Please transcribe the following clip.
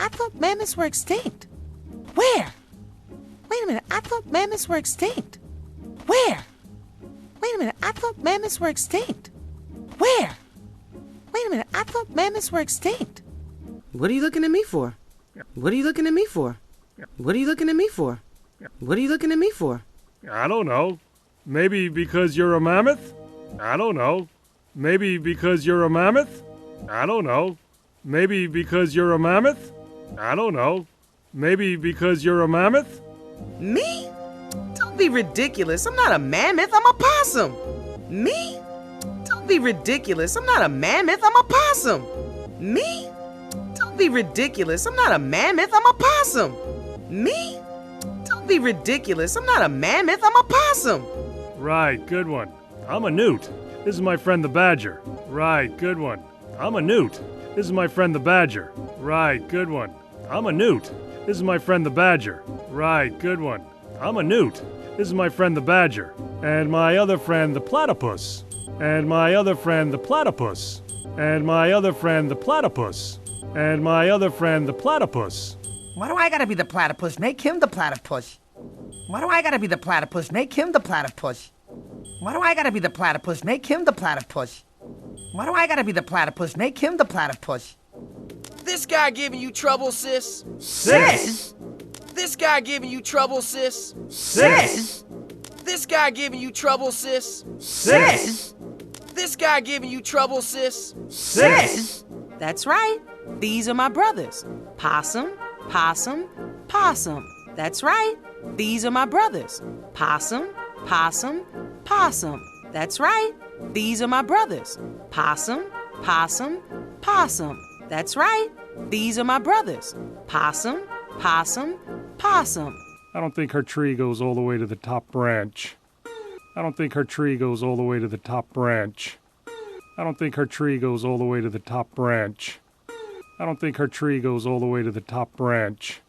I thought mammoths were extinct. Where? Wait a minute, I thought mammoths were extinct. Where? Wait a minute, I thought mammoths were extinct. Where? Wait a minute, I thought mammoths were extinct. What are you looking at me for? What are you looking at me for? What are you looking at me for? What are you looking at me for? I don't know. Maybe because you're a mammoth? I don't know. Maybe because you're a mammoth? I don't know. Maybe because you're a mammoth? I don't know. Maybe because you're a mammoth? Me? Don't be ridiculous. I'm not a mammoth. I'm a possum. Me? Don't be ridiculous. I'm not a mammoth. I'm a possum. Me? Don't be ridiculous. I'm not a mammoth. I'm a possum. Me? Don't be ridiculous. I'm not a mammoth. I'm a possum. Right, good one. I'm a newt. This is my friend the badger. Right, good one. I'm a newt. This is my friend the badger. Right, good one. I'm a newt. This is my friend the badger. Right, good one. I'm a newt. This is my friend the badger. And my other friend the platypus. And my other friend the platypus. And my other friend the platypus. And my other friend the platypus. Why do I gotta be the platypus? Make him the platypus. Why do I gotta be the platypus? Make him the platypus. Why do I gotta be the platypus? Make him the platypus. Why do I gotta be the platypus? Make him the platypus. This guy giving you trouble, sis? Sis? This guy giving you trouble, sis? Sis? This guy giving you trouble, sis? Sis? This guy giving you trouble, sis? Sis? That's right. These are my brothers. Possum, possum, possum. That's right. These are my brothers. Possum, possum, possum. That's right. These are my brothers. Possum, possum, possum. That's right. These are my brothers. Possum, possum, possum. I don't think her tree goes all the way to the top branch. I don't think her tree goes all the way to the top branch. I don't think her tree goes all the way to the top branch. I don't think her tree goes all the way to the top branch.